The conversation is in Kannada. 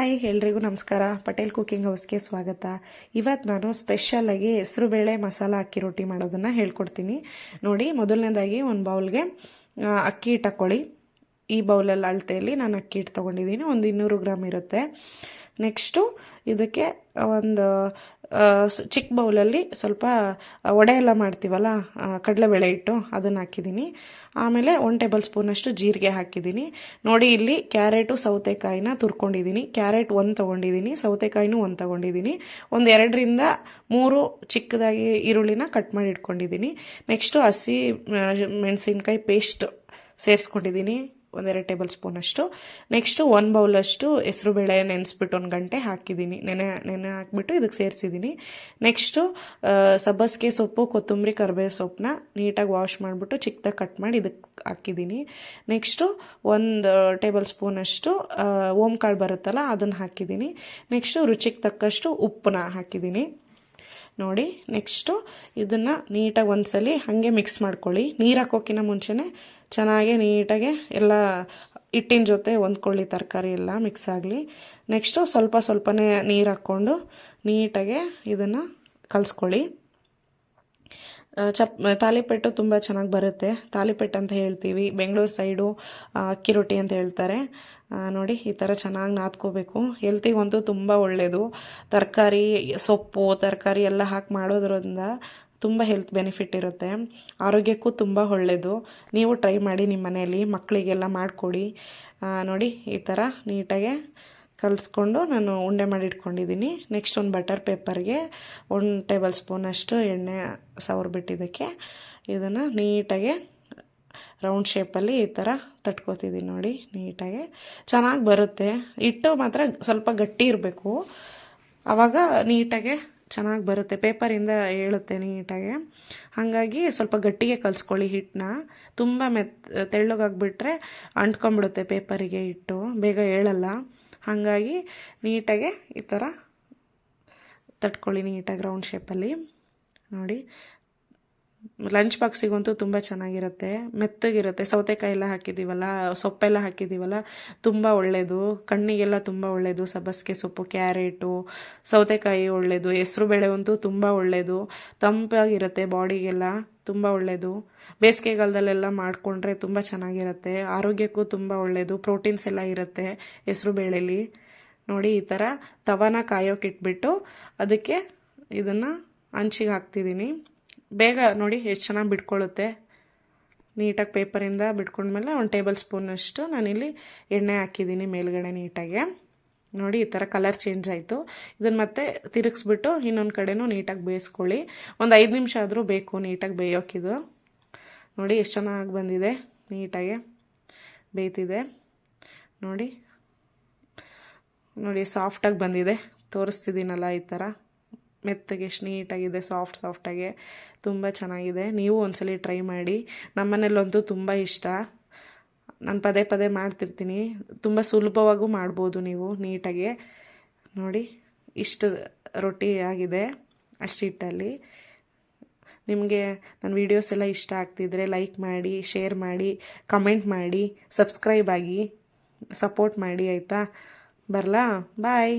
ಹಾಯ್ ಎಲ್ರಿಗೂ ನಮಸ್ಕಾರ. ಪಟೇಲ್ ಕುಕಿಂಗ್ ಹೌಸ್ಗೆ ಸ್ವಾಗತ. ಇವತ್ತು ನಾನು ಸ್ಪೆಷಲಾಗಿ ಹೆಸರುಬೇಳೆ ಮಸಾಲ ಅಕ್ಕಿ ರೊಟ್ಟಿ ಮಾಡೋದನ್ನು ಹೇಳ್ಕೊಡ್ತೀನಿ ನೋಡಿ. ಮೊದಲನೇದಾಗಿ ಒಂದು ಬೌಲ್ಗೆ ಅಕ್ಕಿ ಹಿಟ್ಟು ಹಾಕ್ಕೊಳ್ಳಿ. ಈ ಬೌಲಲ್ಲಿ ಅಳತೆಯಲ್ಲಿ ನಾನು ಅಕ್ಕಿ ಹಿಟ್ಟು ತೊಗೊಂಡಿದ್ದೀನಿ, ಒಂದು 200 ಗ್ರಾಮ್ ಇರುತ್ತೆ. ನೆಕ್ಸ್ಟು ಇದಕ್ಕೆ ಒಂದು ಚಿಕ್ಕ ಬೌಲಲ್ಲಿ ಸ್ವಲ್ಪ ವಡೆ ಎಲ್ಲ ಮಾಡ್ತೀವಲ್ಲ ಕಡಲೆಬೇಳೆ ಹಿಟ್ಟು, ಅದನ್ನು ಹಾಕಿದ್ದೀನಿ. ಆಮೇಲೆ 1 ಟೇಬಲ್ ಸ್ಪೂನಷ್ಟು ಜೀರಿಗೆ ಹಾಕಿದ್ದೀನಿ. ನೋಡಿ, ಇಲ್ಲಿ ಕ್ಯಾರೆಟು ಸೌತೆಕಾಯಿನ ತುರ್ಕೊಂಡಿದ್ದೀನಿ. ಕ್ಯಾರೆಟ್ 1 ತೊಗೊಂಡಿದ್ದೀನಿ, ಸೌತೆಕಾಯಿನೂ 1 ತೊಗೊಂಡಿದ್ದೀನಿ. ಒಂದು 2ರಿಂದ 3 ಚಿಕ್ಕದಾಗಿ ಈರುಳ್ಳಿನ ಕಟ್ ಮಾಡಿ ಇಟ್ಕೊಂಡಿದ್ದೀನಿ. ನೆಕ್ಸ್ಟು ಹಸಿ ಮೆಣಸಿನ್ಕಾಯಿ ಪೇಸ್ಟ್ ಸೇರಿಸ್ಕೊಂಡಿದ್ದೀನಿ, 1-2 ಟೇಬಲ್ ಸ್ಪೂನಷ್ಟು. ನೆಕ್ಸ್ಟು 1 ಬೌಲಷ್ಟು ಹೆಸರುಬೇಳೆ ನೆನೆಸ್ಬಿಟ್ಟು 1 ಗಂಟೆ ಹಾಕಿದ್ದೀನಿ, ನೆನೆ ಹಾಕ್ಬಿಟ್ಟು ಇದಕ್ಕೆ ಸೇರಿಸಿದ್ದೀನಿ. ನೆಕ್ಸ್ಟು ಸಬ್ಬಸಿಗೆ ಸೊಪ್ಪು, ಕೊತ್ತಂಬರಿ, ಕರಿಬೇವು ಸೊಪ್ಪನ್ನ ನೀಟಾಗಿ ವಾಶ್ ಮಾಡಿಬಿಟ್ಟು ಚಿಕ್ಕದಾಗಿ ಕಟ್ ಮಾಡಿ ಇದಕ್ಕೆ ಹಾಕಿದ್ದೀನಿ. ನೆಕ್ಸ್ಟು 1 ಟೇಬಲ್ ಸ್ಪೂನಷ್ಟು ಓಂಕಾಳು ಬರುತ್ತಲ್ಲ, ಅದನ್ನು ಹಾಕಿದ್ದೀನಿ. ನೆಕ್ಸ್ಟು ರುಚಿಗೆ ತಕ್ಕಷ್ಟು ಉಪ್ಪನ್ನ ಹಾಕಿದ್ದೀನಿ ನೋಡಿ. ನೆಕ್ಸ್ಟು ಇದನ್ನು ನೀಟಾಗಿ ಒಂದ್ಸಲಿ ಹಾಗೆ ಮಿಕ್ಸ್ ಮಾಡ್ಕೊಳ್ಳಿ. ನೀರು ಹಾಕೋಕ್ಕಿಂತ ಮುಂಚೆನೇ ಚೆನ್ನಾಗಿ ನೀಟಾಗಿ ಎಲ್ಲ ಹಿಟ್ಟಿನ ಜೊತೆ ಹೊಂದ್ಕೊಳ್ಳಿ, ತರಕಾರಿ ಎಲ್ಲ ಮಿಕ್ಸ್ ಆಗಲಿ. ನೆಕ್ಸ್ಟು ಸ್ವಲ್ಪನೇ ನೀರು ಹಾಕ್ಕೊಂಡು ನೀಟಾಗೆ ಇದನ್ನು ಕಲಿಸ್ಕೊಳ್ಳಿ. ತಾಲಿಪೆಟ್ಟು ತುಂಬ ಚೆನ್ನಾಗಿ ಬರುತ್ತೆ. ತಾಲಿಪೆಟ್ಟು ಅಂತ ಹೇಳ್ತೀವಿ, ಬೆಂಗಳೂರು ಸೈಡು ಅಕ್ಕಿ ರೊಟ್ಟಿ ಅಂತ ಹೇಳ್ತಾರೆ ನೋಡಿ. ಈ ಥರ ಚೆನ್ನಾಗಿ ನಾದ್ಕೋಬೇಕು. ಹೆಲ್ತಿಗಂತೂ ತುಂಬ ಒಳ್ಳೆಯದು. ಸೊಪ್ಪು ತರಕಾರಿ ಎಲ್ಲ ಹಾಕಿ ಮಾಡೋದ್ರಿಂದ ತುಂಬ ಹೆಲ್ತ್ ಬೆನಿಫಿಟ್ ಇರುತ್ತೆ. ಆರೋಗ್ಯಕ್ಕೂ ತುಂಬ ಒಳ್ಳೆಯದು. ನೀವು ಟ್ರೈ ಮಾಡಿ ನಿಮ್ಮ ಮನೆಯಲ್ಲಿ, ಮಕ್ಕಳಿಗೆಲ್ಲ ಮಾಡಿಕೊಡಿ ನೋಡಿ. ಈ ಥರ ನೀಟಾಗೆ ಕಲಿಸ್ಕೊಂಡು ನಾನು ಉಂಡೆ ಮಾಡಿ ಇಟ್ಕೊಂಡಿದ್ದೀನಿ. ನೆಕ್ಸ್ಟ್ ಒಂದು ಬಟರ್ ಪೇಪರ್ಗೆ 1 ಟೇಬಲ್ ಸ್ಪೂನಷ್ಟು ಎಣ್ಣೆ ಸವರ್ಬಿಟ್ಟಿದ್ದಕ್ಕೆ ಇದನ್ನು ನೀಟಾಗೆ ರೌಂಡ್ ಶೇಪಲ್ಲಿ ಈ ಥರ ತಟ್ಕೋತಿದ್ದೀನಿ ನೋಡಿ. ನೀಟಾಗೆ ಚೆನ್ನಾಗಿ ಬರುತ್ತೆ. ಹಿಟ್ಟು ಮಾತ್ರ ಸ್ವಲ್ಪ ಗಟ್ಟಿ ಇರಬೇಕು, ಆವಾಗ ನೀಟಾಗೆ ಚೆನ್ನಾಗಿ ಬರುತ್ತೆ. ಪೇಪರಿಂದ ಹೇಳುತ್ತೆ ನೀಟಾಗೆ. ಹಾಗಾಗಿ ಸ್ವಲ್ಪ ಗಟ್ಟಿಗೆ ಕಲಿಸ್ಕೊಳ್ಳಿ ಹಿಟ್ಟನ್ನ. ತುಂಬ ತೆಳ್ಳಗಾಗ್ಬಿಟ್ರೆ ಅಂಟ್ಕೊಂಬಿಡುತ್ತೆ ಪೇಪರಿಗೆ ಹಿಟ್ಟು, ಬೇಗ ಹೇಳಲ್ಲ. ಹಾಗಾಗಿ ನೀಟಾಗೆ ಈ ಥರ ತಟ್ಕೊಳ್ಳಿ ನೀಟಾಗಿ ರೌಂಡ್ ಶೇಪಲ್ಲಿ ನೋಡಿ. ಲಂಚ್ ಬಾಕ್ಸಿಗಂತೂ ತುಂಬ ಚೆನ್ನಾಗಿರುತ್ತೆ, ಮೆತ್ತಗಿರುತ್ತೆ. ಸೌತೆಕಾಯಿ ಎಲ್ಲ ಹಾಕಿದ್ದೀವಲ್ಲ, ಸೊಪ್ಪೆಲ್ಲ ಹಾಕಿದ್ದೀವಲ್ಲ, ತುಂಬ ಒಳ್ಳೆಯದು. ಕಣ್ಣಿಗೆಲ್ಲ ತುಂಬ ಒಳ್ಳೆಯದು. ಸಬ್ಬಸಿಗೆ ಸೊಪ್ಪು, ಕ್ಯಾರೆಟು, ಸೌತೆಕಾಯಿ ಒಳ್ಳೆಯದು. ಹೆಸರುಬೇಳೆ ಅಂತೂ ತುಂಬ ಒಳ್ಳೆಯದು, ತಂಪಾಗಿರುತ್ತೆ, ಬಾಡಿಗೆಲ್ಲ ತುಂಬ ಒಳ್ಳೆಯದು. ಬೇಸಿಗೆಗಾಲದಲ್ಲೆಲ್ಲ ಮಾಡಿಕೊಂಡ್ರೆ ತುಂಬ ಚೆನ್ನಾಗಿರುತ್ತೆ. ಆರೋಗ್ಯಕ್ಕೂ ತುಂಬ ಒಳ್ಳೆಯದು. ಪ್ರೋಟೀನ್ಸ್ ಎಲ್ಲ ಇರುತ್ತೆ ಹೆಸರುಬೇಳೆಲಿ ನೋಡಿ. ಈ ಥರ ತವಾನ ಕಾಯೋಕೆ ಇಟ್ಬಿಟ್ಟು ಅದಕ್ಕೆ ಇದನ್ನು ಹಂಚಿಗೆ ಹಾಕ್ತಿದ್ದೀನಿ. ಬೇಗ ನೋಡಿ ಎಷ್ಟು ಚೆನ್ನಾಗಿ ಬಿಟ್ಕೊಳ್ಳುತ್ತೆ. ನೀಟಾಗಿ ಪೇಪರಿಂದ ಬಿಟ್ಕೊಂಡ್ಮೇಲೆ 1 ಟೇಬಲ್ ಸ್ಪೂನಷ್ಟು ನಾನಿಲ್ಲಿ ಎಣ್ಣೆ ಹಾಕಿದ್ದೀನಿ ಮೇಲ್ಗಡೆ ನೀಟಾಗೆ ನೋಡಿ. ಈ ಥರ ಕಲರ್ ಚೇಂಜ್ ಆಯಿತು. ಇದನ್ನು ಮತ್ತೆ ತಿರುಗಿಸ್ಬಿಟ್ಟು ಇನ್ನೊಂದು ಕಡೆನೂ ನೀಟಾಗಿ ಬೇಯಿಸ್ಕೊಳ್ಳಿ. ಒಂದು 5 ನಿಮಿಷ ಆದರೂ ಬೇಕು ನೀಟಾಗಿ ಬೇಯೋಕ್ಕಿದು ನೋಡಿ. ಎಷ್ಟು ಚೆನ್ನಾಗಿ ಬಂದಿದೆ, ನೀಟಾಗೆ ಬೇಯ್ತಿದೆ ನೋಡಿ. ನೋಡಿ ಸಾಫ್ಟಾಗಿ ಬಂದಿದೆ, ತೋರಿಸ್ತಿದ್ದೀನಲ್ಲ ಈ ಥರ ಮೆತ್ತಗೆ ಎಷ್ಟು ನೀಟಾಗಿದೆ, ಸಾಫ್ಟಾಗೆ ತುಂಬ ಚೆನ್ನಾಗಿದೆ. ನೀವು ಒಂದ್ಸಲಿ ಟ್ರೈ ಮಾಡಿ. ನಮ್ಮನೇಲಂತೂ ತುಂಬ ಇಷ್ಟ, ನಾನು ಪದೇ ಮಾಡ್ತಿರ್ತೀನಿ. ತುಂಬ ಸುಲಭವಾಗೂ ಮಾಡ್ಬೋದು ನೀವು ನೀಟಾಗೆ ನೋಡಿ. ಇಷ್ಟು ರೊಟ್ಟಿ ಆಗಿದೆ ಅಷ್ಟು ಹಿಟ್ಟಲ್ಲಿ. ನಿಮಗೆ ನನ್ನ ವೀಡಿಯೋಸ್ ಎಲ್ಲ ಇಷ್ಟ ಆಗ್ತಿದ್ರೆ ಲೈಕ್ ಮಾಡಿ, ಶೇರ್ ಮಾಡಿ, ಕಮೆಂಟ್ ಮಾಡಿ, ಸಬ್ಸ್ಕ್ರೈಬ್ ಆಗಿ, ಸಪೋರ್ಟ್ ಮಾಡಿ ಆಯಿತಾ. ಬರಲಾ? ಬಾಯ್.